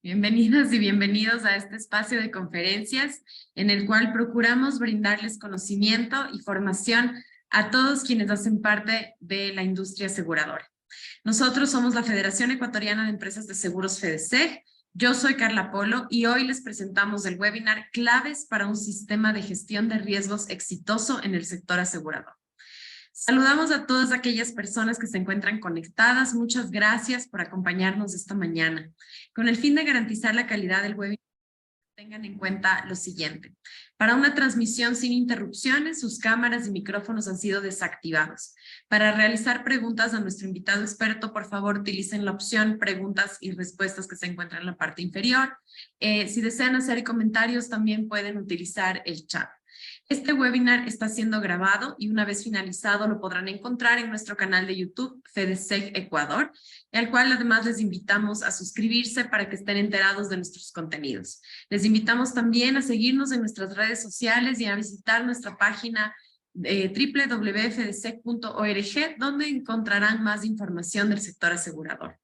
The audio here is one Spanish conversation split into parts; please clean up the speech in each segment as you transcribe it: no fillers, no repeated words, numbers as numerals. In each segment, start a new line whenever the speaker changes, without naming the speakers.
Bienvenidas y bienvenidos a este espacio de conferencias en el cual procuramos brindarles conocimiento y formación a todos quienes hacen parte de la industria aseguradora. Nosotros somos la Federación Ecuatoriana de Empresas de Seguros FEDESEG. Yo soy Carla Polo y hoy les presentamos el webinar Claves para un sistema de gestión de riesgos exitoso en el sector asegurador. Saludamos a todas aquellas personas que se encuentran conectadas. Muchas gracias por acompañarnos esta mañana. Con el fin de garantizar la calidad del webinar, tengan en cuenta lo siguiente. Para una transmisión sin interrupciones, sus cámaras y micrófonos han sido desactivados. Para realizar preguntas a nuestro invitado experto, por favor, utilicen la opción preguntas y respuestas que se encuentra en la parte inferior. Si desean hacer comentarios, también pueden utilizar el chat. Este webinar está siendo grabado y una vez finalizado lo podrán encontrar en nuestro canal de YouTube, FEDESEG Ecuador, al cual además les invitamos a suscribirse para que estén enterados de nuestros contenidos. Les invitamos también a seguirnos en nuestras redes sociales y a visitar nuestra página www.fedeseg.org, donde encontrarán más información del sector asegurador.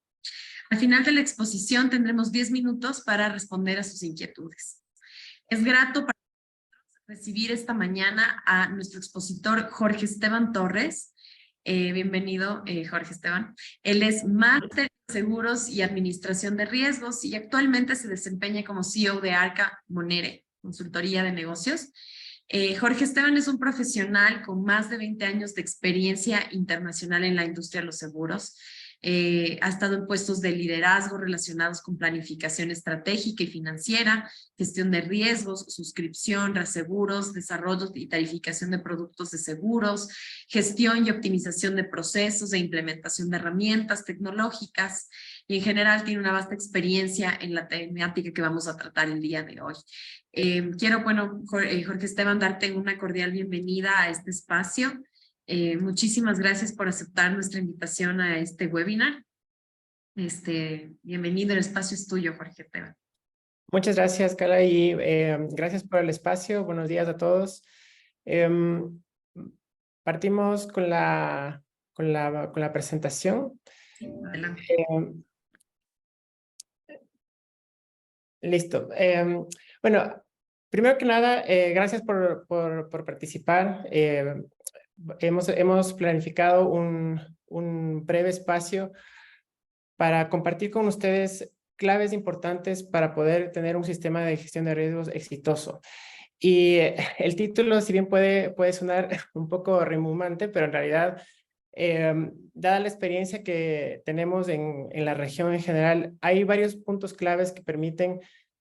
Al final de la exposición tendremos 10 minutos para responder a sus inquietudes. Es grato para recibir esta mañana a nuestro expositor Jorge Esteban Torres. Bienvenido, Jorge Esteban. Él es máster en seguros y administración de riesgos y actualmente se desempeña como CEO de Arca Monere, consultoría de negocios. Jorge Esteban es un profesional con más de 20 años de experiencia internacional en la industria de los seguros. Ha estado en puestos de liderazgo relacionados con planificación estratégica y financiera, gestión de riesgos, suscripción, reaseguros, desarrollo y tarificación de productos de seguros, gestión y optimización de procesos e implementación de herramientas tecnológicas, y en general tiene una vasta experiencia en la temática que vamos a tratar el día de hoy. Quiero, Jorge Esteban, darte una cordial bienvenida a este espacio. Muchísimas gracias por aceptar nuestra invitación a este webinar. Bienvenido, el espacio es tuyo, Jorge Esteban.
Muchas gracias, Carla, y gracias por el espacio. Buenos días a todos. Partimos con la presentación.
Adelante.
Listo. Bueno, primero que nada, gracias por participar. Hemos planificado un breve espacio para compartir con ustedes claves importantes para poder tener un sistema de gestión de riesgos exitoso. Y el título, si bien puede sonar un poco rimbombante, pero en realidad, dada la experiencia que tenemos en la región en general, hay varios puntos claves que permiten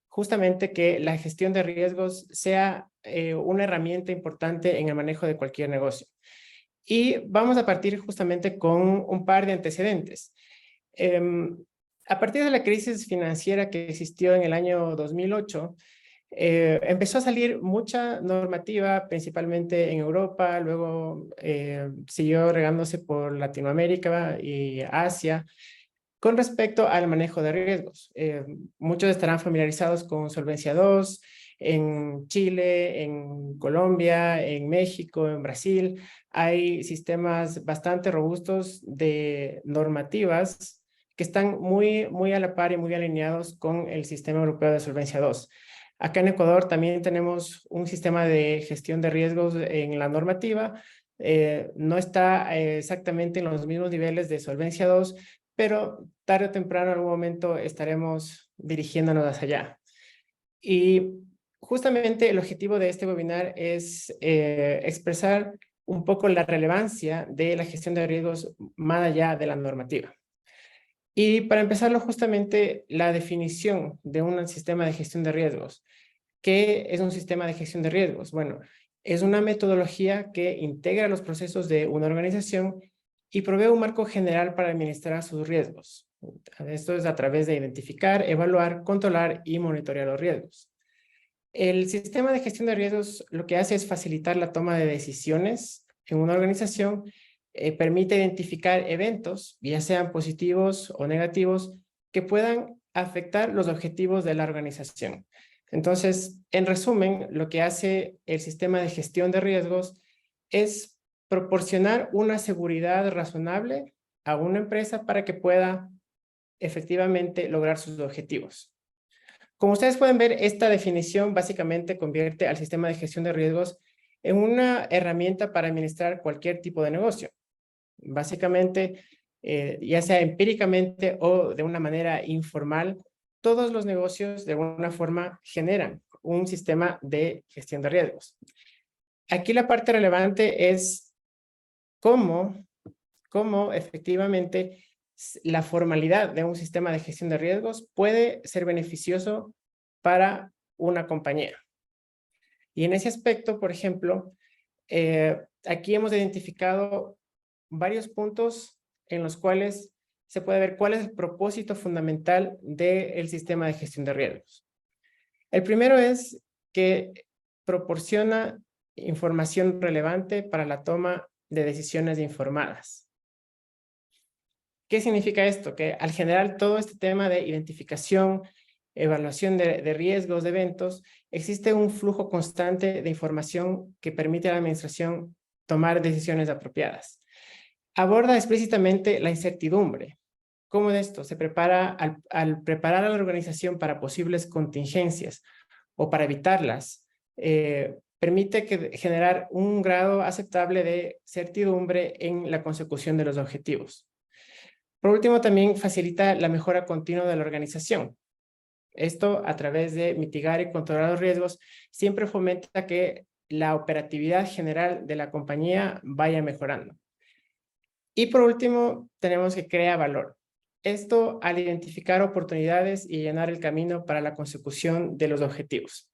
justamente que la gestión de riesgos sea una herramienta importante en el manejo de cualquier negocio. Y vamos a partir justamente con un par de antecedentes. A partir de la crisis financiera que existió en el año 2008, empezó a salir mucha normativa, principalmente en Europa, luego siguió regándose por Latinoamérica y Asia, con respecto al manejo de riesgos. Muchos estarán familiarizados con Solvencia II, en Chile, en Colombia, en México, en Brasil. Hay sistemas bastante robustos de normativas que están muy a la par y muy alineados con el sistema europeo de Solvencia II. Acá en Ecuador también tenemos un sistema de gestión de riesgos en la normativa. No está exactamente en los mismos niveles de Solvencia II, pero tarde o temprano en algún momento estaremos dirigiéndonos hacia allá. Y justamente el objetivo de este webinar es expresar un poco la relevancia de la gestión de riesgos más allá de la normativa. Y para empezarlo, justamente la definición de un sistema de gestión de riesgos. ¿Qué es un sistema de gestión de riesgos? Bueno, es una metodología que integra los procesos de una organización y provee un marco general para administrar sus riesgos. Esto es a través de identificar, evaluar, controlar y monitorear los riesgos. El sistema de gestión de riesgos lo que hace es facilitar la toma de decisiones en una organización, permite identificar eventos, ya sean positivos o negativos, que puedan afectar los objetivos de la organización. Entonces, en resumen, lo que hace el sistema de gestión de riesgos es proporcionar una seguridad razonable a una empresa para que pueda efectivamente lograr sus objetivos. Como ustedes pueden ver, esta definición básicamente convierte al sistema de gestión de riesgos en una herramienta para administrar cualquier tipo de negocio. Básicamente, ya sea empíricamente o de una manera informal, todos los negocios de alguna forma generan un sistema de gestión de riesgos. Aquí la parte relevante es cómo efectivamente la formalidad de un sistema de gestión de riesgos puede ser beneficioso para una compañía. Y en ese aspecto, por ejemplo, aquí hemos identificado varios puntos en los cuales se puede ver cuál es el propósito fundamental del sistema de gestión de riesgos. El primero es que proporciona información relevante para la toma de decisiones informadas. ¿Qué significa esto? Que al generar todo este tema de identificación, evaluación de riesgos, de eventos, existe un flujo constante de información que permite a la administración tomar decisiones apropiadas. Aborda explícitamente la incertidumbre. ¿Cómo de esto? Se prepara al preparar a la organización para posibles contingencias o para evitarlas, permite generar un grado aceptable de certidumbre en la consecución de los objetivos. Por último, también facilita la mejora continua de la organización. Esto, a través de mitigar y controlar los riesgos, siempre fomenta que la operatividad general de la compañía vaya mejorando. Y por último, tenemos que crear valor. Esto al identificar oportunidades y llenar el camino para la consecución de los objetivos.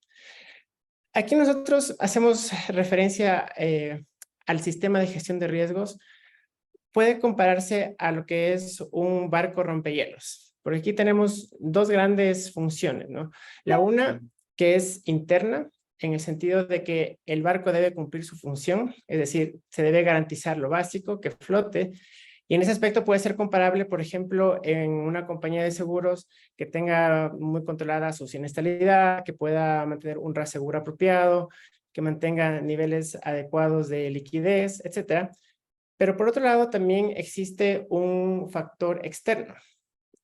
Aquí nosotros hacemos referencia al sistema de gestión de riesgos. Puede compararse a lo que es un barco rompehielos. Porque aquí tenemos dos grandes funciones, ¿no? La una, que es interna, en el sentido de que el barco debe cumplir su función, es decir, se debe garantizar lo básico, que flote. Y en ese aspecto puede ser comparable, por ejemplo, en una compañía de seguros que tenga muy controlada su siniestralidad, que pueda mantener un reaseguro apropiado, que mantenga niveles adecuados de liquidez, etcétera. Pero por otro lado, también existe un factor externo.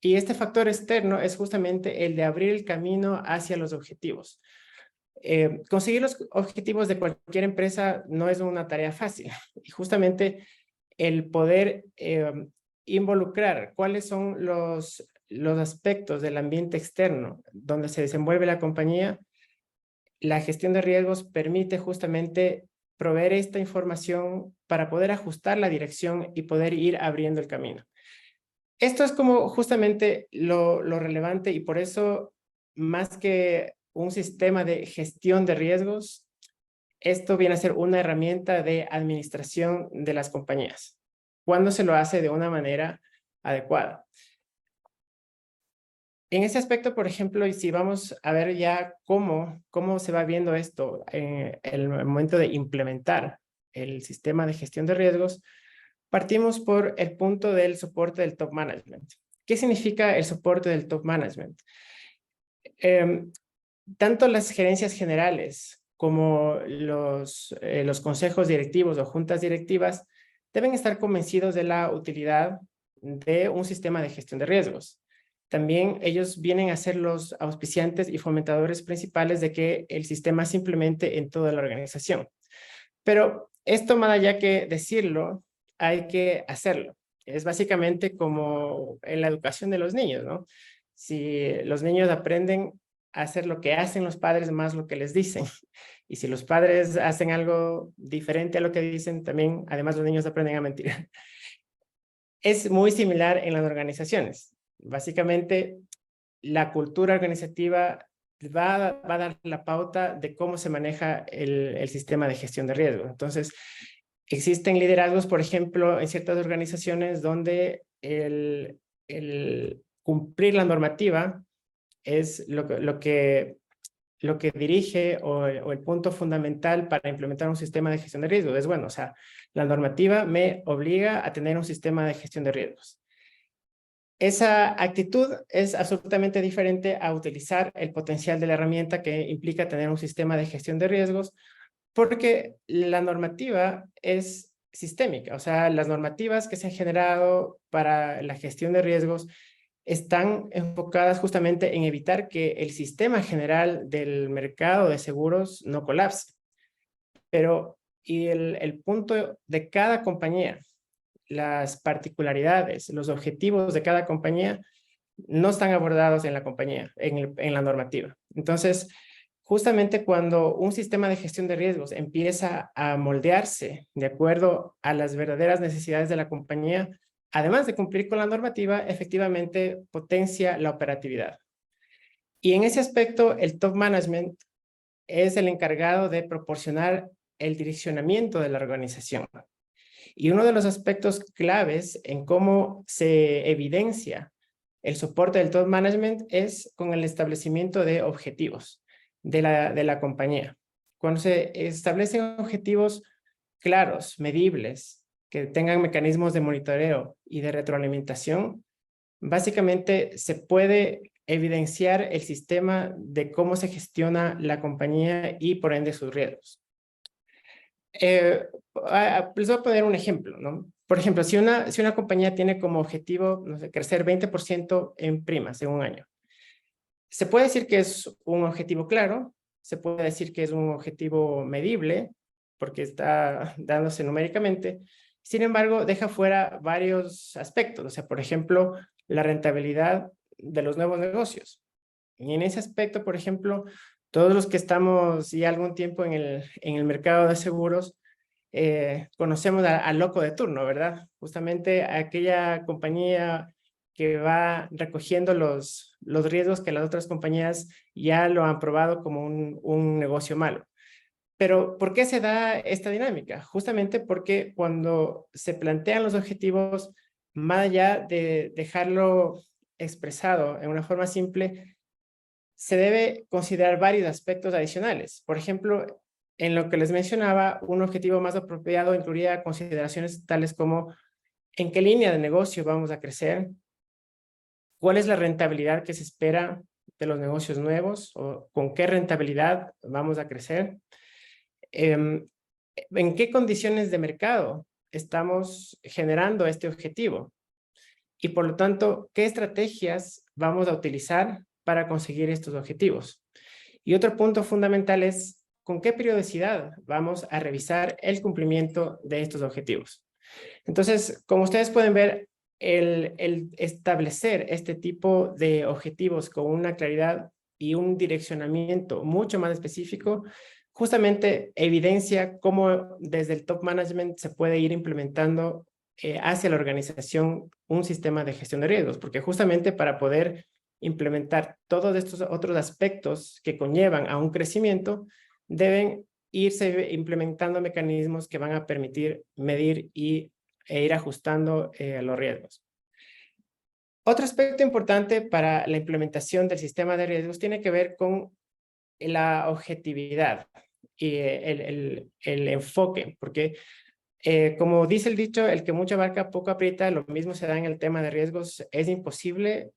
Y este factor externo es justamente el de abrir el camino hacia los objetivos. Conseguir los objetivos de cualquier empresa no es una tarea fácil. Y justamente el poder involucrar cuáles son los aspectos del ambiente externo donde se desenvuelve la compañía, la gestión de riesgos permite justamente proveer esta información para poder ajustar la dirección y poder ir abriendo el camino. Esto es como justamente lo relevante y por eso, más que un sistema de gestión de riesgos, esto viene a ser una herramienta de administración de las compañías, cuando se lo hace de una manera adecuada. En ese aspecto, por ejemplo, y si vamos a ver ya cómo se va viendo esto en el momento de implementar el sistema de gestión de riesgos, partimos por el punto del soporte del top management. ¿Qué significa el soporte del top management? Tanto las gerencias generales como los consejos directivos o juntas directivas deben estar convencidos de la utilidad de un sistema de gestión de riesgos. También ellos vienen a ser los auspiciantes y fomentadores principales de que el sistema se implemente en toda la organización. Pero esto, más allá que decirlo, hay que hacerlo. Es básicamente como en la educación de los niños, ¿no? Si los niños aprenden a hacer lo que hacen los padres más lo que les dicen. Y si los padres hacen algo diferente a lo que dicen, también, además, los niños aprenden a mentir. Es muy similar en las organizaciones. Básicamente, la cultura organizativa va a dar la pauta de cómo se maneja el sistema de gestión de riesgo. Entonces, existen liderazgos, por ejemplo, en ciertas organizaciones donde el cumplir la normativa es lo que dirige o el punto fundamental para implementar un sistema de gestión de riesgos. Es bueno, o sea, la normativa me obliga a tener un sistema de gestión de riesgos. Esa actitud es absolutamente diferente a utilizar el potencial de la herramienta que implica tener un sistema de gestión de riesgos, porque la normativa es sistémica. O sea, las normativas que se han generado para la gestión de riesgos están enfocadas justamente en evitar que el sistema general del mercado de seguros no colapse. Pero, y el punto de cada compañía, las particularidades, los objetivos de cada compañía, no están abordados en la compañía, en la normativa. Entonces, justamente cuando un sistema de gestión de riesgos empieza a moldearse de acuerdo a las verdaderas necesidades de la compañía, además de cumplir con la normativa, efectivamente potencia la operatividad. Y en ese aspecto, el top management es el encargado de proporcionar el direccionamiento de la organización. Y uno de los aspectos claves en cómo se evidencia el soporte del top management es con el establecimiento de objetivos de la compañía. Cuando se establecen objetivos claros, medibles, que tengan mecanismos de monitoreo y de retroalimentación, básicamente se puede evidenciar el sistema de cómo se gestiona la compañía y por ende sus riesgos. Les voy a poner un ejemplo, ¿no? Por ejemplo, si una compañía tiene como objetivo, no sé, crecer 20% en primas en un año, se puede decir que es un objetivo claro, se puede decir que es un objetivo medible, porque está dándose numéricamente. Sin embargo, deja fuera varios aspectos, o sea, por ejemplo, la rentabilidad de los nuevos negocios. Y en ese aspecto, por ejemplo, todos los que estamos ya algún tiempo en el mercado de seguros, conocemos al loco de turno, ¿verdad? Justamente aquella compañía que va recogiendo los riesgos que las otras compañías ya lo han probado como un negocio malo. Pero, ¿por qué se da esta dinámica? Justamente porque cuando se plantean los objetivos, más allá de dejarlo expresado en una forma simple, se debe considerar varios aspectos adicionales. Por ejemplo, en lo que les mencionaba, un objetivo más apropiado incluiría consideraciones tales como en qué línea de negocio vamos a crecer, cuál es la rentabilidad que se espera de los negocios nuevos o con qué rentabilidad vamos a crecer, en qué condiciones de mercado estamos generando este objetivo y por lo tanto, qué estrategias vamos a utilizar para conseguir estos objetivos. Y otro punto fundamental es con qué periodicidad vamos a revisar el cumplimiento de estos objetivos. Entonces, como ustedes pueden ver, el establecer este tipo de objetivos con una claridad y un direccionamiento mucho más específico, justamente evidencia cómo desde el top management se puede ir implementando hacia la organización un sistema de gestión de riesgos, porque justamente para poder implementar todos estos otros aspectos que conllevan a un crecimiento, deben irse implementando mecanismos que van a permitir medir e ir ajustando los riesgos. Otro aspecto importante para la implementación del sistema de riesgos tiene que ver con la objetividad y el enfoque, porque como dice el dicho, el que mucho abarca poco aprieta, lo mismo se da en el tema de riesgos. Es imposible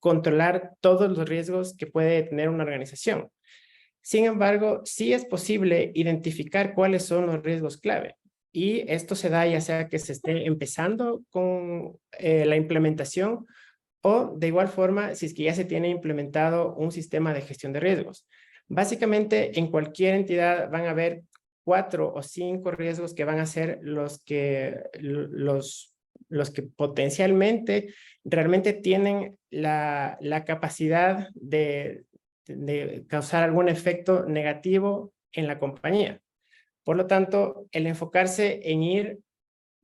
controlar todos los riesgos que puede tener una organización. Sin embargo, sí es posible identificar cuáles son los riesgos clave. Y esto se da ya sea que se esté empezando con la implementación o de igual forma si es que ya se tiene implementado un sistema de gestión de riesgos. Básicamente en cualquier entidad van a haber 4 o 5 riesgos que van a ser los que potencialmente realmente tienen la capacidad de causar algún efecto negativo en la compañía. Por lo tanto, el enfocarse en ir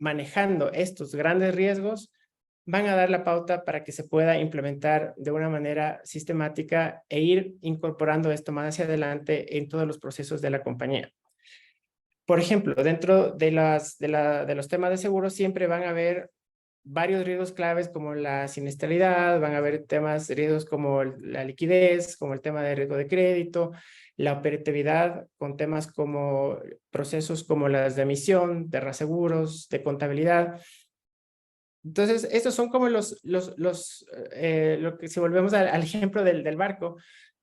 manejando estos grandes riesgos van a dar la pauta para que se pueda implementar de una manera sistemática e ir incorporando esto más hacia adelante en todos los procesos de la compañía. Por ejemplo, dentro de los temas de seguros siempre van a haber varios riesgos claves como la siniestralidad, van a haber temas, riesgos como la liquidez, como el tema de riesgo de crédito, la operatividad con temas como procesos como las de emisión, de reaseguros, de contabilidad. Entonces, estos son como lo que si volvemos al ejemplo del barco,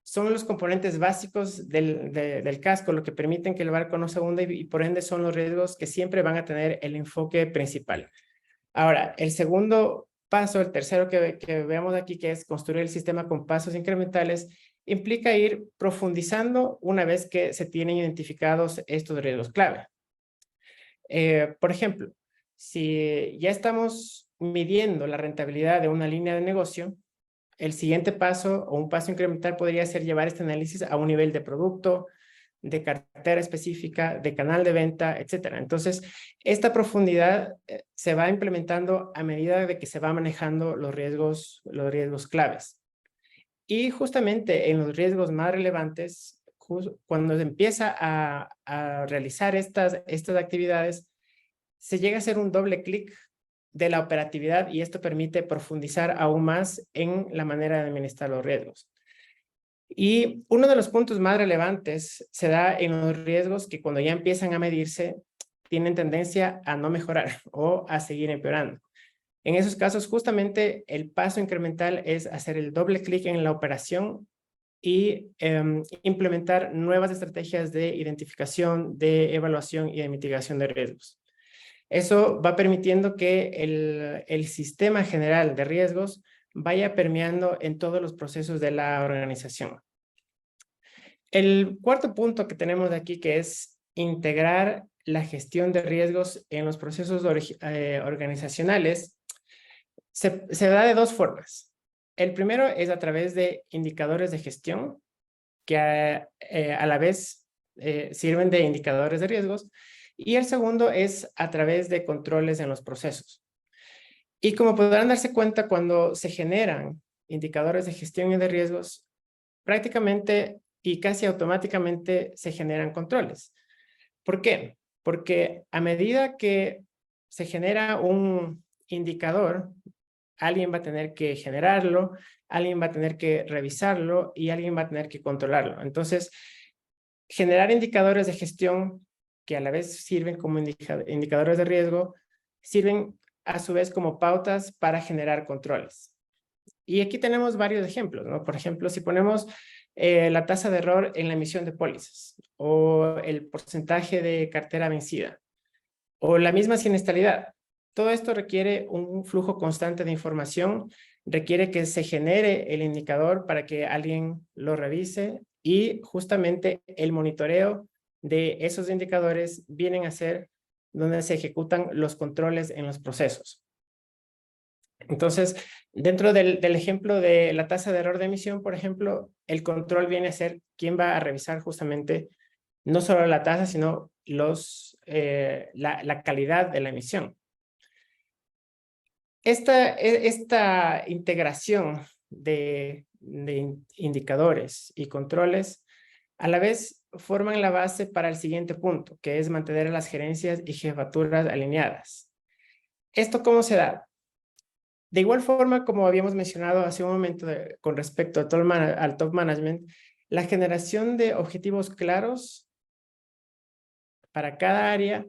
son los componentes básicos del casco, lo que permiten que el barco no se hunda y por ende son los riesgos que siempre van a tener el enfoque principal. Ahora, el segundo paso, el tercero que vemos aquí, que es construir el sistema con pasos incrementales, implica ir profundizando una vez que se tienen identificados estos riesgos clave. Por ejemplo, si ya estamos midiendo la rentabilidad de una línea de negocio, el siguiente paso o un paso incremental podría ser llevar este análisis a un nivel de producto, de cartera específica, de canal de venta, etcétera. Entonces, esta profundidad se va implementando a medida de que se va manejando los riesgos claves. Y justamente en los riesgos más relevantes, cuando se empieza a realizar estas actividades, se llega a hacer un doble clic de la operatividad y esto permite profundizar aún más en la manera de administrar los riesgos. Y uno de los puntos más relevantes se da en los riesgos que cuando ya empiezan a medirse, tienen tendencia a no mejorar o a seguir empeorando. En esos casos, justamente el paso incremental es hacer el doble clic en la operación y implementar nuevas estrategias de identificación, de evaluación y de mitigación de riesgos. Eso va permitiendo que el sistema general de riesgos vaya permeando en todos los procesos de la organización. El cuarto punto que tenemos aquí, que es integrar la gestión de riesgos en los procesos organizacionales, se da de dos formas. El primero es a través de indicadores de gestión, que a la vez sirven de indicadores de riesgos, y el segundo es a través de controles en los procesos. Y como podrán darse cuenta, cuando se generan indicadores de gestión y de riesgos, prácticamente y casi automáticamente se generan controles. ¿Por qué? Porque a medida que se genera un indicador, alguien va a tener que generarlo, alguien va a tener que revisarlo y alguien va a tener que controlarlo. Entonces, generar indicadores de gestión que a la vez sirven como indicadores de riesgo, sirven a su vez como pautas para generar controles. Y aquí tenemos varios ejemplos, ¿no? Por ejemplo, si ponemos la tasa de error en la emisión de pólizas o el porcentaje de cartera vencida o la misma siniestralidad. Todo esto requiere un flujo constante de información, requiere que se genere el indicador para que alguien lo revise y justamente el monitoreo de esos indicadores vienen a ser donde se ejecutan los controles en los procesos. Entonces, dentro del ejemplo de la tasa de error de emisión, por ejemplo, el control viene a ser quién va a revisar justamente no solo la tasa, sino la calidad de la emisión. Esta integración de indicadores y controles a la vez forman la base para el siguiente punto, que es mantener a las gerencias y jefaturas alineadas. ¿Esto cómo se da? De igual forma, como habíamos mencionado hace un momento con respecto al top management, la generación de objetivos claros para cada área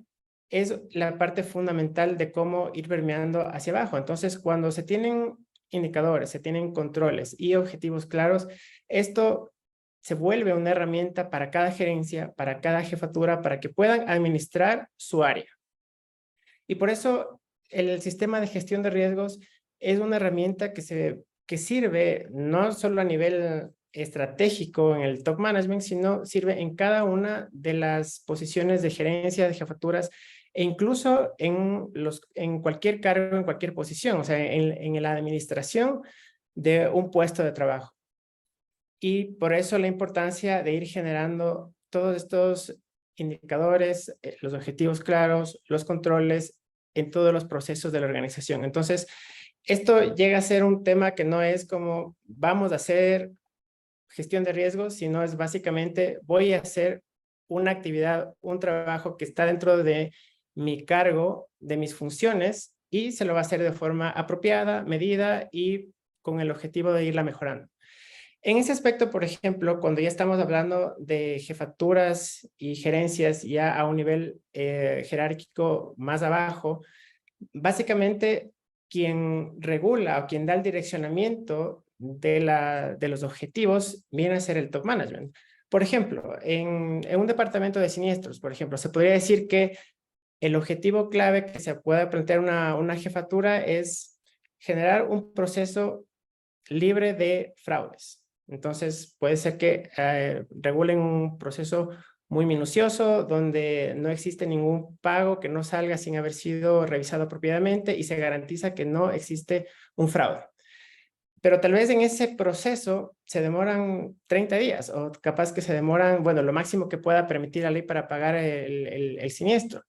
es la parte fundamental de cómo ir permeando hacia abajo. Entonces, cuando se tienen indicadores, se tienen controles y objetivos claros, esto se vuelve una herramienta para cada gerencia, para cada jefatura, para que puedan administrar su área. Y por eso el sistema de gestión de riesgos es una herramienta que sirve no solo a nivel estratégico en el top management, sino sirve en cada una de las posiciones de gerencia, de jefaturas, e incluso en cualquier cargo, en cualquier posición, o sea, en la administración de un puesto de trabajo. Y por eso la importancia de ir generando todos estos indicadores, los objetivos claros, los controles en todos los procesos de la organización. Entonces, esto llega a ser un tema que no es como vamos a hacer gestión de riesgos, sino es básicamente voy a hacer una actividad, un trabajo que está dentro de mi cargo, de mis funciones, y se lo va a hacer de forma apropiada, medida y con el objetivo de irla mejorando. En ese aspecto, por ejemplo, cuando ya estamos hablando de jefaturas y gerencias ya a un nivel jerárquico más abajo, básicamente quien regula o quien da el direccionamiento de los objetivos viene a ser el top management. Por ejemplo, en un departamento de siniestros, por ejemplo, se podría decir que el objetivo clave que se pueda plantear una jefatura es generar un proceso libre de fraudes. Entonces, puede ser que regulen un proceso muy minucioso, donde no existe ningún pago que no salga sin haber sido revisado apropiadamente y se garantiza que no existe un fraude. Pero tal vez en ese proceso se demoran 30 días o capaz que se demoran, bueno, lo máximo que pueda permitir la ley para pagar el siniestro.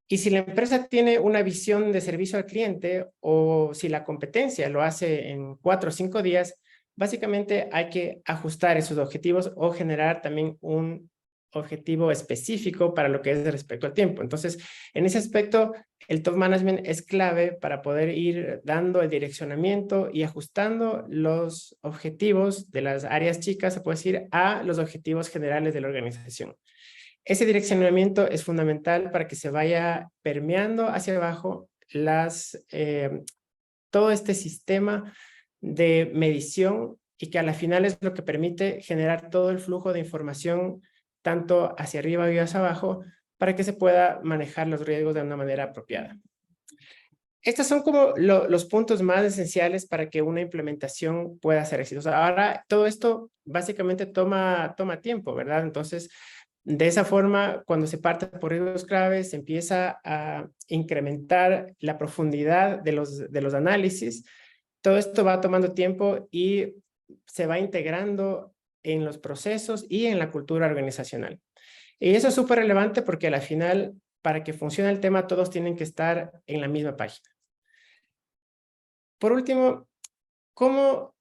Y si la empresa tiene una visión de servicio al cliente o si la competencia lo hace en 4 o 5 días, básicamente hay que ajustar esos objetivos o generar también un objetivo específico para lo que es respecto al tiempo. Entonces, en ese aspecto, el top management es clave para poder ir dando el direccionamiento y ajustando los objetivos de las áreas chicas, se puede decir, a los objetivos generales de la organización. Ese direccionamiento es fundamental para que se vaya permeando hacia abajo todo este sistema de medición y que a la final es lo que permite generar todo el flujo de información tanto hacia arriba y hacia abajo para que se pueda manejar los riesgos de una manera apropiada. Estos son como los puntos más esenciales para que una implementación pueda ser exitosa. Ahora, todo esto básicamente toma tiempo, ¿verdad? Entonces, de esa forma, cuando se parte por riesgos graves, se empieza a incrementar la profundidad de los análisis. Todo esto va tomando tiempo y se va integrando en los procesos y en la cultura organizacional. Y eso es súper relevante porque al final, para que funcione el tema, todos tienen que estar en la misma página. Por último, ¿cómo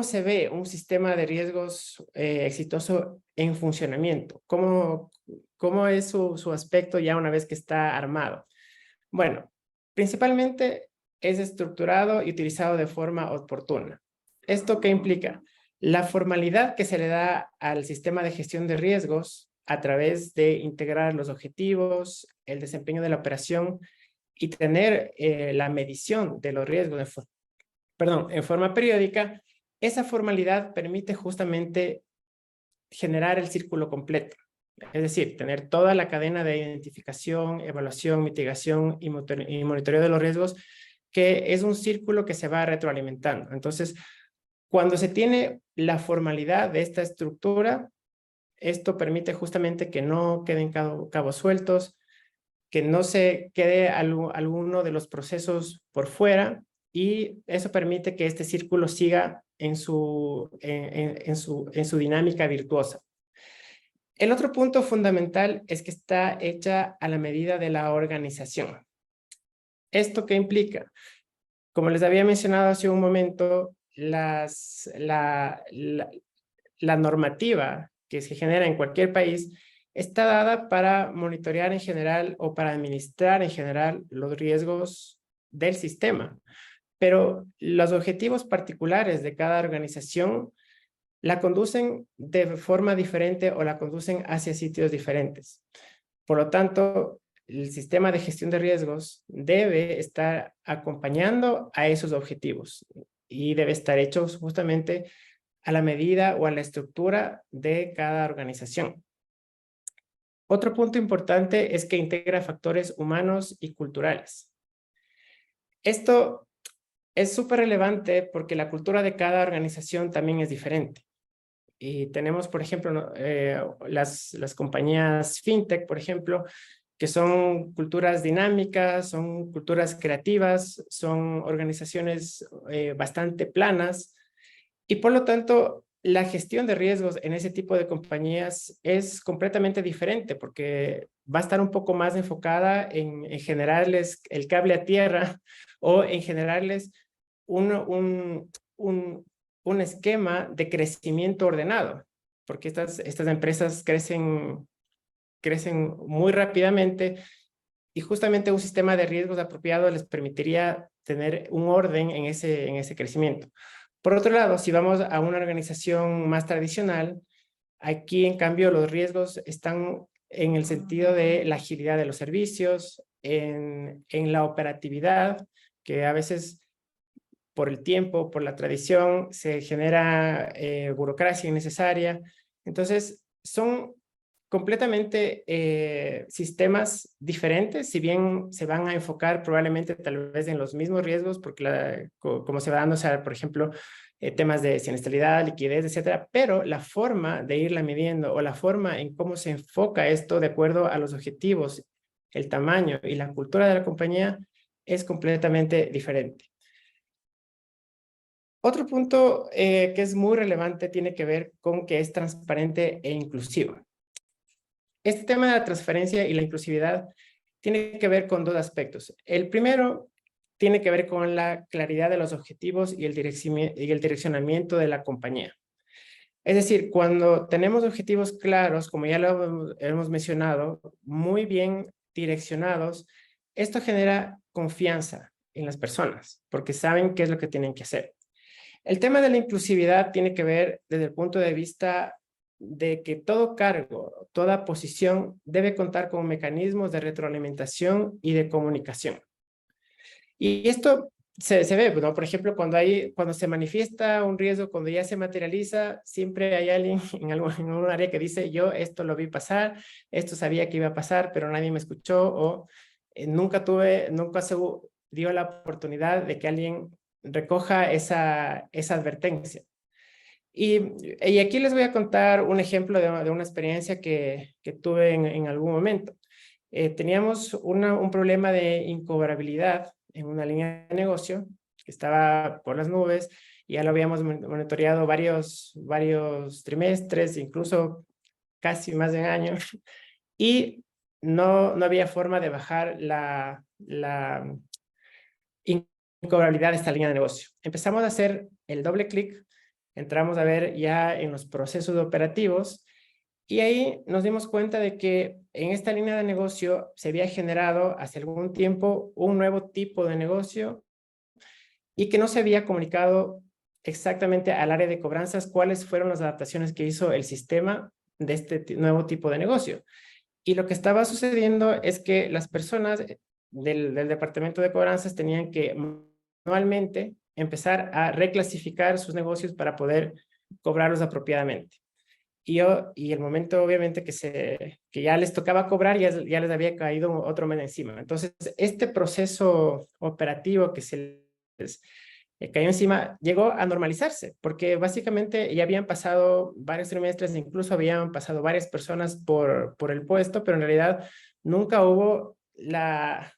se ve un sistema de riesgos exitoso en funcionamiento? ¿Cómo es su aspecto ya una vez que está armado? Bueno, principalmente es estructurado y utilizado de forma oportuna. ¿Esto qué implica? La formalidad que se le da al sistema de gestión de riesgos a través de integrar los objetivos, el desempeño de la operación y tener la medición de los riesgos en forma periódica. Esa formalidad permite justamente generar el círculo completo. Es decir, tener toda la cadena de identificación, evaluación, mitigación y monitoreo de los riesgos, que es un círculo que se va retroalimentando. Entonces, cuando se tiene la formalidad de esta estructura, esto permite justamente que no queden cabos sueltos, que no se quede alguno de los procesos por fuera, y eso permite que este círculo siga en su dinámica virtuosa. El otro punto fundamental es que está hecha a la medida de la organización. ¿Esto qué implica? Como les había mencionado hace un momento, la normativa que se genera en cualquier país está dada para monitorear en general o para administrar en general los riesgos del sistema. Pero los objetivos particulares de cada organización la conducen de forma diferente o la conducen hacia sitios diferentes. Por lo tanto, el sistema de gestión de riesgos debe estar acompañando a esos objetivos y debe estar hecho justamente a la medida o a la estructura de cada organización. Otro punto importante es que integra factores humanos y culturales. Esto es súper relevante porque la cultura de cada organización también es diferente. Y tenemos, por ejemplo, las compañías fintech, por ejemplo, que son culturas dinámicas, son culturas creativas, son organizaciones bastante planas, y por lo tanto, la gestión de riesgos en ese tipo de compañías es completamente diferente porque va a estar un poco más enfocada en generarles el cable a tierra o en generarles un esquema de crecimiento ordenado, porque estas empresas crecen muy rápidamente y justamente un sistema de riesgos apropiado les permitiría tener un orden en ese crecimiento. Por otro lado, si vamos a una organización más tradicional, aquí en cambio los riesgos están en el sentido de la agilidad de los servicios, en la operatividad, que a veces por el tiempo, por la tradición, se genera burocracia innecesaria. Entonces, son completamente sistemas diferentes, si bien se van a enfocar probablemente tal vez en los mismos riesgos, porque como se va dando, o sea, por ejemplo, temas de siniestralidad, liquidez, etcétera, pero la forma de irla midiendo o la forma en cómo se enfoca esto de acuerdo a los objetivos, el tamaño y la cultura de la compañía es completamente diferente. Otro punto que es muy relevante tiene que ver con que es transparente e inclusivo. Este tema de la transparencia y la inclusividad tiene que ver con dos aspectos. El primero tiene que ver con la claridad de los objetivos y el direccionamiento de la compañía. Es decir, cuando tenemos objetivos claros, como ya lo hemos mencionado, muy bien direccionados, esto genera confianza en las personas, porque saben qué es lo que tienen que hacer. El tema de la inclusividad tiene que ver desde el punto de vista de que todo cargo, toda posición debe contar con mecanismos de retroalimentación y de comunicación. Y esto se ve, ¿no? Por ejemplo, cuando se manifiesta un riesgo, cuando ya se materializa, siempre hay alguien en un área que dice, yo esto lo vi pasar, esto sabía que iba a pasar, pero nadie me escuchó, o nunca se dio la oportunidad de que alguien recoja esa advertencia. Y aquí les voy a contar un ejemplo de una experiencia que tuve en algún momento. Teníamos un problema de incobrabilidad en una línea de negocio que estaba por las nubes y ya lo habíamos monitoreado varios trimestres, incluso casi más de un año, y no había forma de bajar la incobrabilidad de esta línea de negocio. Empezamos a hacer el doble clic, entramos a ver ya en los procesos operativos y ahí nos dimos cuenta de que en esta línea de negocio se había generado hace algún tiempo un nuevo tipo de negocio y que no se había comunicado exactamente al área de cobranzas cuáles fueron las adaptaciones que hizo el sistema de este nuevo tipo de negocio. Y lo que estaba sucediendo es que las personas del departamento de cobranzas tenían que manualmente empezar a reclasificar sus negocios para poder cobrarlos apropiadamente. Y el momento, obviamente, que ya les tocaba cobrar, ya les había caído otro mes encima. Entonces, este proceso operativo que se les cayó encima llegó a normalizarse, porque básicamente ya habían pasado varios trimestres, incluso habían pasado varias personas por el puesto, pero en realidad nunca hubo la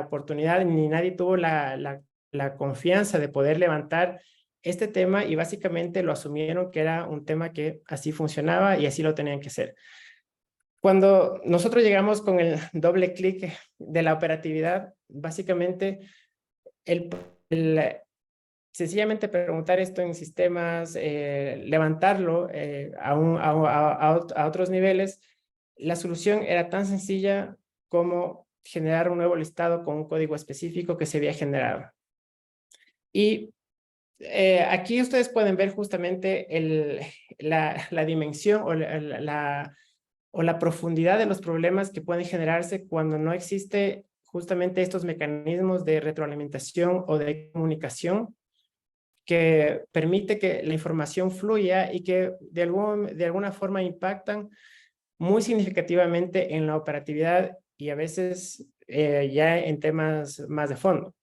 oportunidad, ni nadie tuvo la confianza de poder levantar este tema y básicamente lo asumieron que era un tema que así funcionaba y así lo tenían que hacer. Cuando nosotros llegamos con el doble clic de la operatividad, básicamente sencillamente preguntar esto en sistemas, levantarlo a otros niveles, la solución era tan sencilla como generar un nuevo listado con un código específico que se había generado. Y aquí ustedes pueden ver justamente la dimensión o la profundidad de los problemas que pueden generarse cuando no existe justamente estos mecanismos de retroalimentación o de comunicación que permite que la información fluya y que de alguna forma impactan muy significativamente en la operatividad y a veces ya en temas más de fondo.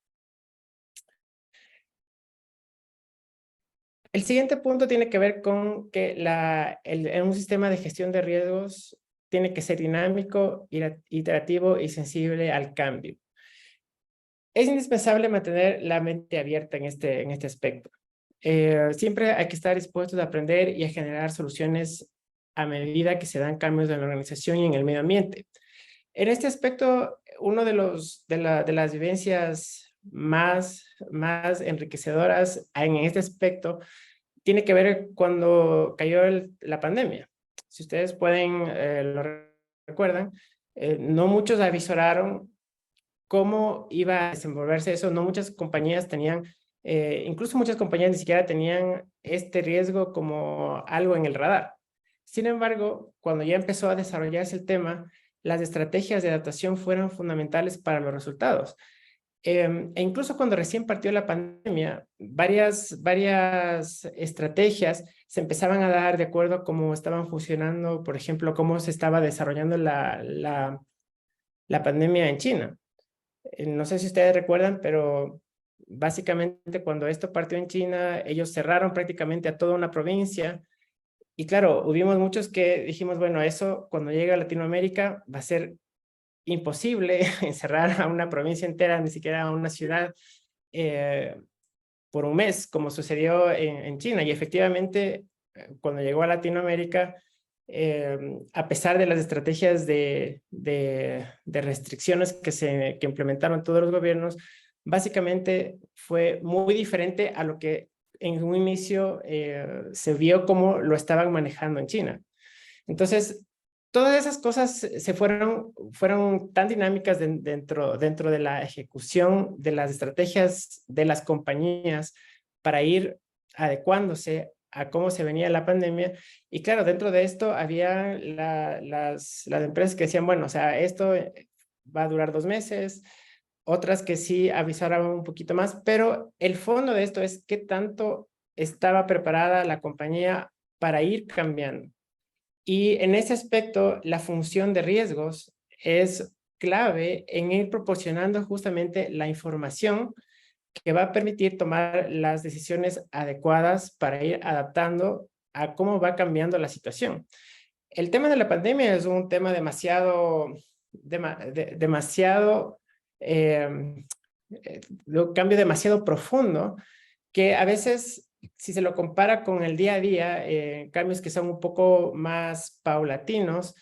El siguiente punto tiene que ver con que un sistema de gestión de riesgos tiene que ser dinámico, iterativo y sensible al cambio. Es indispensable mantener la mente abierta en este aspecto. Siempre hay que estar dispuestos a aprender y a generar soluciones a medida que se dan cambios en la organización y en el medio ambiente. En este aspecto, uno de las vivencias más enriquecedoras en este aspecto tiene que ver cuando cayó la pandemia. Si ustedes lo recuerdan, no muchos avisoraron cómo iba a desenvolverse eso. No muchas compañías tenían, incluso muchas compañías ni siquiera tenían este riesgo como algo en el radar. Sin embargo, cuando ya empezó a desarrollarse el tema, las estrategias de adaptación fueron fundamentales para los resultados. E incluso cuando recién partió la pandemia, varias estrategias se empezaban a dar de acuerdo a cómo estaban funcionando, por ejemplo, cómo se estaba desarrollando la pandemia en China. No sé si ustedes recuerdan, pero básicamente cuando esto partió en China, ellos cerraron prácticamente a toda una provincia. Y claro, hubimos muchos que dijimos, bueno, eso cuando llegue a Latinoamérica va a ser imposible encerrar a una provincia entera, ni siquiera a una ciudad, eh, por un mes, como sucedió en China. Y efectivamente, cuando llegó a Latinoamérica, a pesar de las estrategias de restricciones que implementaron todos los gobiernos, básicamente fue muy diferente a lo que en un inicio se vio como lo estaban manejando en China. Entonces, todas esas cosas fueron tan dinámicas dentro de la ejecución de las estrategias de las compañías para ir adecuándose a cómo se venía la pandemia. Y claro, dentro de esto había las empresas que decían, bueno, o sea, esto va a durar 2 meses, otras que sí avisaron un poquito más, pero el fondo de esto es qué tanto estaba preparada la compañía para ir cambiando. Y en ese aspecto, la función de riesgos es clave en ir proporcionando justamente la información que va a permitir tomar las decisiones adecuadas para ir adaptando a cómo va cambiando la situación. El tema de la pandemia es un tema demasiado, de un cambio demasiado profundo que a veces, si se lo compara con el día a día, cambios que son un poco más paulatinos,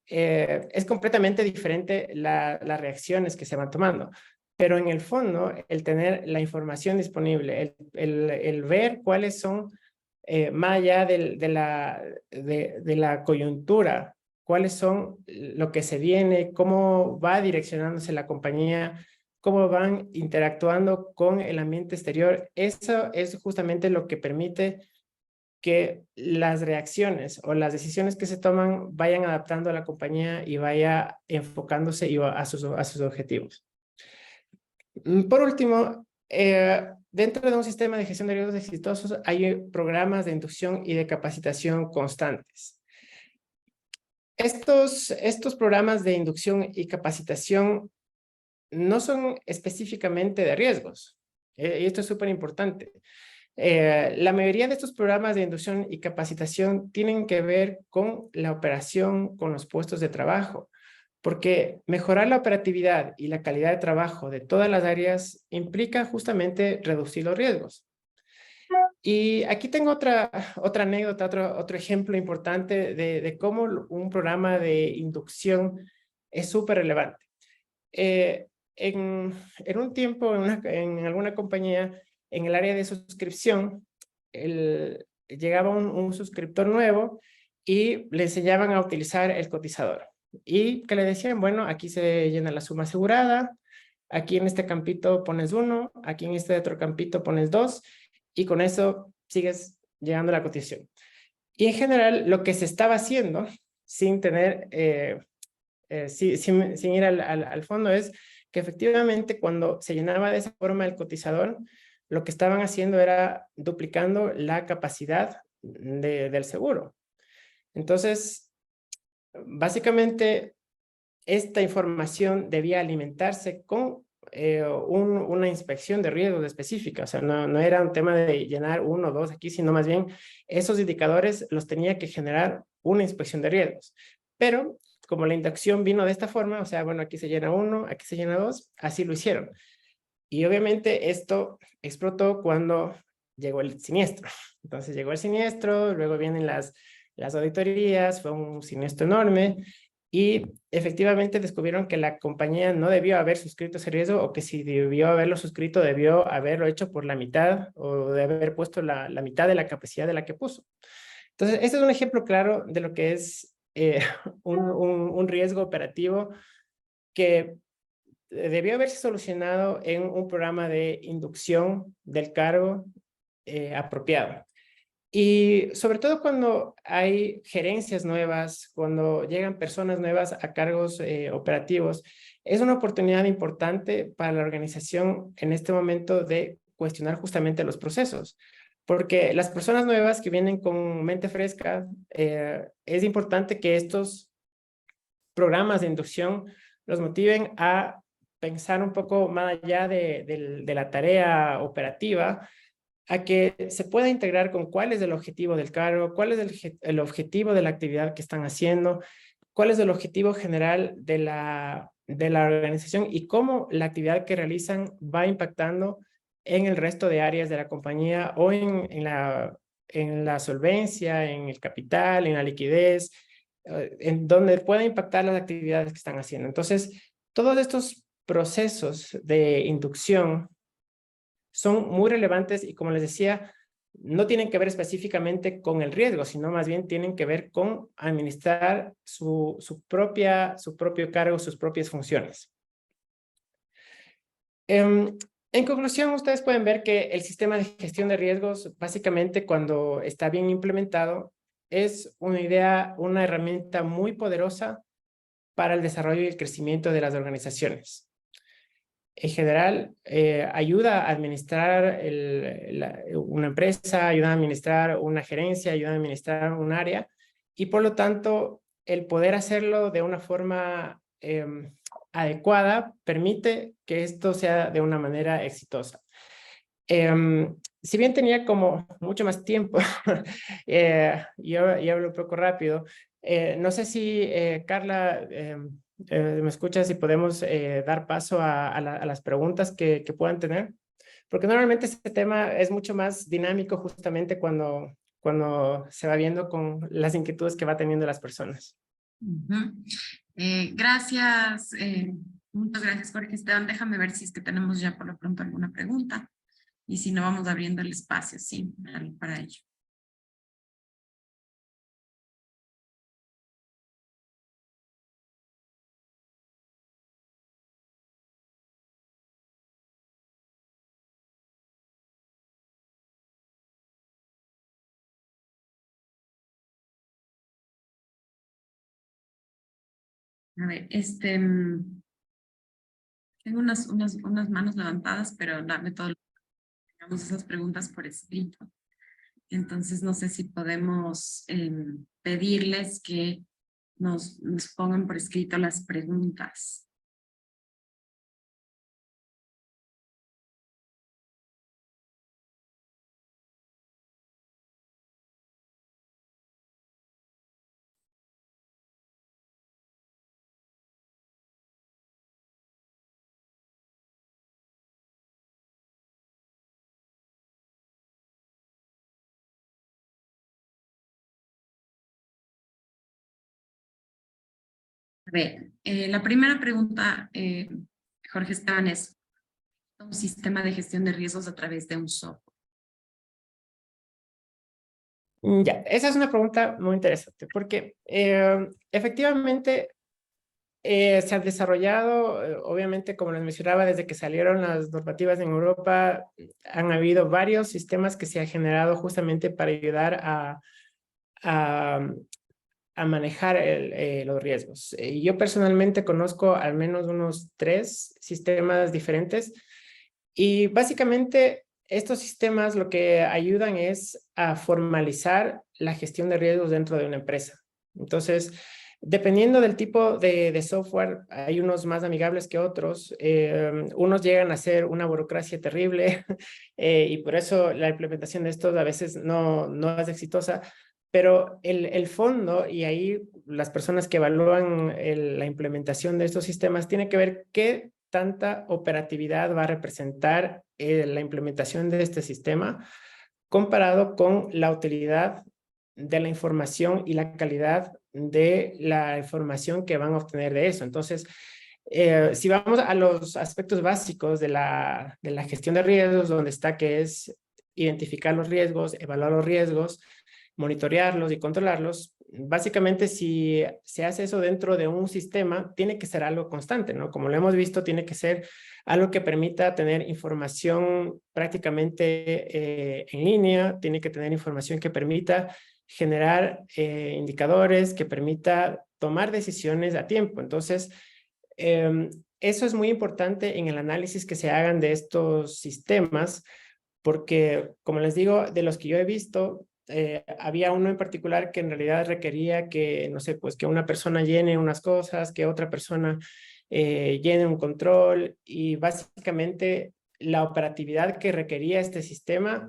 es completamente diferente las reacciones que se van tomando. Pero en el fondo, el tener la información disponible, el ver cuáles son, más allá de la coyuntura, cuáles son lo que se viene, cómo va direccionándose la compañía, cómo van interactuando con el ambiente exterior. Eso es justamente lo que permite que las reacciones o las decisiones que se toman vayan adaptando a la compañía y vaya enfocándose a sus objetivos. Por último, dentro de un sistema de gestión de riesgos exitosos hay programas de inducción y de capacitación constantes. Estos programas de inducción y capacitación no son específicamente de riesgos. Y esto es súper importante. La mayoría de estos programas de inducción y capacitación tienen que ver con la operación, con los puestos de trabajo, porque mejorar la operatividad y la calidad de trabajo de todas las áreas implica justamente reducir los riesgos. Y aquí tengo otra anécdota, otro ejemplo importante de cómo un programa de inducción es súper relevante. En un tiempo, en alguna compañía, en el área de suscripción, llegaba un suscriptor nuevo y le enseñaban a utilizar el cotizador. Y que le decían, bueno, aquí se llena la suma asegurada, aquí en este campito pones 1, aquí en este otro campito pones 2, y con eso sigues llegando a la cotización. Y en general, lo que se estaba haciendo, sin tener, sin ir al fondo, es que efectivamente cuando se llenaba de esa forma el cotizador, lo que estaban haciendo era duplicando la capacidad del seguro. Entonces, básicamente, esta información debía alimentarse con una inspección de riesgos específica. O sea, no era un tema de llenar 1 o 2 aquí, sino más bien esos indicadores los tenía que generar una inspección de riesgos. Pero como la inducción vino de esta forma, o sea, bueno, aquí se llena 1, aquí se llena 2, así lo hicieron. Y obviamente esto explotó cuando llegó el siniestro. Entonces llegó el siniestro, luego vienen las auditorías, fue un siniestro enorme y efectivamente descubrieron que la compañía no debió haber suscrito ese riesgo, o que si debió haberlo suscrito, debió haberlo hecho por la mitad, o de haber puesto la mitad de la capacidad de la que puso. Entonces, este es un ejemplo claro de lo que es un riesgo operativo que debió haberse solucionado en un programa de inducción del cargo apropiado. Y sobre todo cuando hay gerencias nuevas, cuando llegan personas nuevas a cargos operativos, es una oportunidad importante para la organización en este momento de cuestionar justamente los procesos. Porque las personas nuevas que vienen con mente fresca, es importante que estos programas de inducción los motiven a pensar un poco más allá de la tarea operativa, a que se pueda integrar con cuál es el objetivo del cargo, cuál es el objetivo de la actividad que están haciendo, cuál es el objetivo general de la organización y cómo la actividad que realizan va impactando en el resto de áreas de la compañía o en la solvencia, en el capital, en la liquidez, en donde pueda impactar las actividades que están haciendo. Entonces, todos estos procesos de inducción son muy relevantes y, como les decía, no tienen que ver específicamente con el riesgo, sino más bien tienen que ver con administrar su propio cargo, sus propias funciones. En conclusión, ustedes pueden ver que el sistema de gestión de riesgos, básicamente cuando está bien implementado, es una herramienta muy poderosa para el desarrollo y el crecimiento de las organizaciones. En general, ayuda a administrar una empresa, ayuda a administrar una gerencia, ayuda a administrar un área y por lo tanto el poder hacerlo de una forma adecuada permite que esto sea de una manera exitosa. Si bien tenía como mucho más tiempo, yo hablo un poco rápido, no sé si Carla, me escuchas, si podemos dar paso a las preguntas que puedan tener, porque normalmente este tema es mucho más dinámico justamente cuando se va viendo con las inquietudes que va teniendo las personas.
Gracias, muchas gracias, Jorge Esteban. Déjame ver si es que tenemos ya por lo pronto alguna pregunta. Y si no, vamos abriendo el espacio, sí, para ello. A ver, tengo unas manos levantadas, pero dame todo, digamos, esas preguntas por escrito. Entonces, no sé si podemos pedirles que nos pongan por escrito las preguntas. A ver, la primera pregunta, Jorge Esteban, es un sistema de gestión de riesgos a través de un software.
Ya, esa es una pregunta muy interesante porque efectivamente se han desarrollado, obviamente, como les mencionaba, desde que salieron las normativas en Europa, han habido varios sistemas que se han generado justamente para ayudar a, a manejar los riesgos. Yo personalmente conozco al menos unos 3 sistemas diferentes y básicamente estos sistemas lo que ayudan es a formalizar la gestión de riesgos dentro de una empresa. Entonces, dependiendo del tipo de software, hay unos más amigables que otros. Unos llegan a ser una burocracia terrible y por eso la implementación de estos a veces no es exitosa. Pero el fondo, y ahí las personas que evalúan la implementación de estos sistemas, tiene que ver qué tanta operatividad va a representar la implementación de este sistema comparado con la utilidad de la información y la calidad de la información que van a obtener de eso. Entonces, si vamos a los aspectos básicos de la gestión de riesgos, donde está que es identificar los riesgos, evaluar los riesgos, monitorearlos y controlarlos, básicamente si se hace eso dentro de un sistema, tiene que ser algo constante, ¿no? Como lo hemos visto, tiene que ser algo que permita tener información prácticamente en línea, tiene que tener información que permita generar indicadores, que permita tomar decisiones a tiempo. Entonces, eso es muy importante en el análisis que se hagan de estos sistemas, porque, como les digo, de los que yo he visto, había uno en particular que en realidad requería que, no sé, pues que una persona llene unas cosas, que otra persona llene un control, y básicamente la operatividad que requería este sistema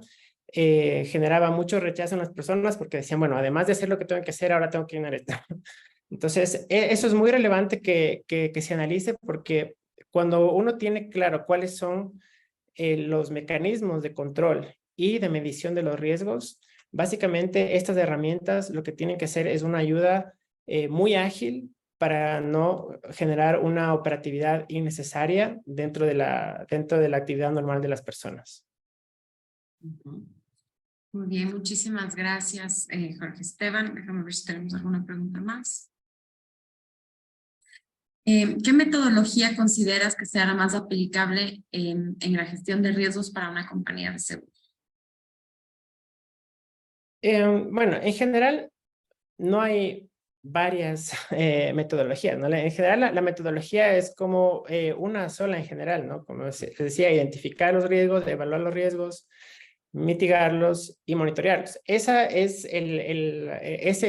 generaba mucho rechazo en las personas porque decían, bueno, además de hacer lo que tengo que hacer, ahora tengo que llenar esto. Entonces, eso es muy relevante que se analice, porque cuando uno tiene claro cuáles son los mecanismos de control y de medición de los riesgos, básicamente estas herramientas lo que tienen que hacer es una ayuda muy ágil para no generar una operatividad innecesaria dentro de la actividad normal de las personas.
Muy bien, muchísimas gracias, Jorge Esteban. Déjame ver si tenemos alguna pregunta más. ¿Qué metodología consideras que sea la más aplicable en la gestión de riesgos para una compañía de seguros?
Bueno, en general no hay varias metodologías, ¿no? En general la metodología es como una sola en general, ¿no? Como se decía, identificar los riesgos, evaluar los riesgos, mitigarlos y monitorearlos. Esa es esa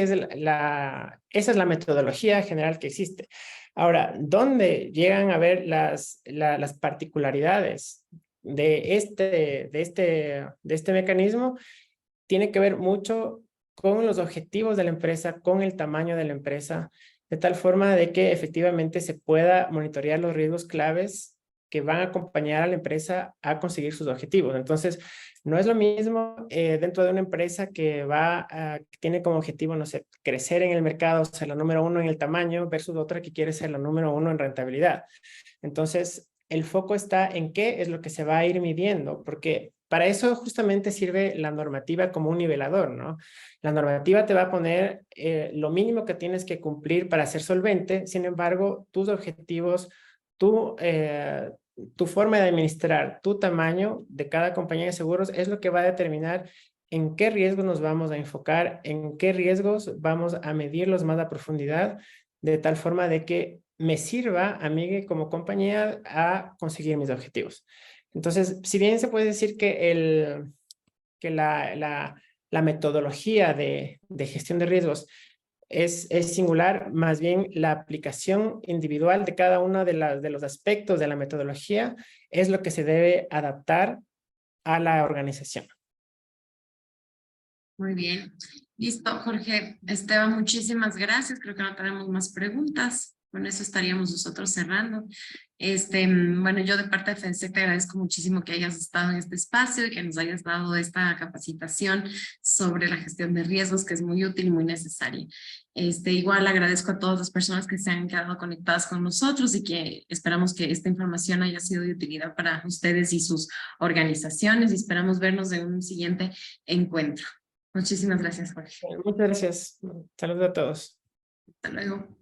es la metodología general que existe. Ahora, ¿dónde llegan a ver las particularidades de este mecanismo? Tiene que ver mucho con los objetivos de la empresa, con el tamaño de la empresa, de tal forma de que efectivamente se pueda monitorear los riesgos claves que van a acompañar a la empresa a conseguir sus objetivos. Entonces, no es lo mismo dentro de una empresa que tiene como objetivo, no sé, crecer en el mercado, ser la número uno en el tamaño, versus otra que quiere ser la número uno en rentabilidad. Entonces, el foco está en qué es lo que se va a ir midiendo, porque para eso justamente sirve la normativa como un nivelador, ¿no? La normativa te va a poner lo mínimo que tienes que cumplir para ser solvente. Sin embargo, tus objetivos, tu forma de administrar, tu tamaño de cada compañía de seguros es lo que va a determinar en qué riesgos nos vamos a enfocar, en qué riesgos vamos a medirlos más a profundidad, de tal forma de que me sirva a mí como compañía a conseguir mis objetivos. Entonces, si bien se puede decir que la metodología de gestión de riesgos es singular, más bien la aplicación individual de cada uno de los aspectos de la metodología es lo que se debe adaptar a la organización.
Muy bien. Listo, Jorge Esteban, muchísimas gracias. Creo que no tenemos más preguntas. Con eso estaríamos nosotros cerrando. Bueno, yo de parte de FENSEC te agradezco muchísimo que hayas estado en este espacio y que nos hayas dado esta capacitación sobre la gestión de riesgos, que es muy útil y muy necesaria. Igual agradezco a todas las personas que se han quedado conectadas con nosotros y que esperamos que esta información haya sido de utilidad para ustedes y sus organizaciones, y esperamos vernos en un siguiente encuentro. Muchísimas gracias, Jorge.
Muchas gracias. Saludos a todos.
Hasta luego.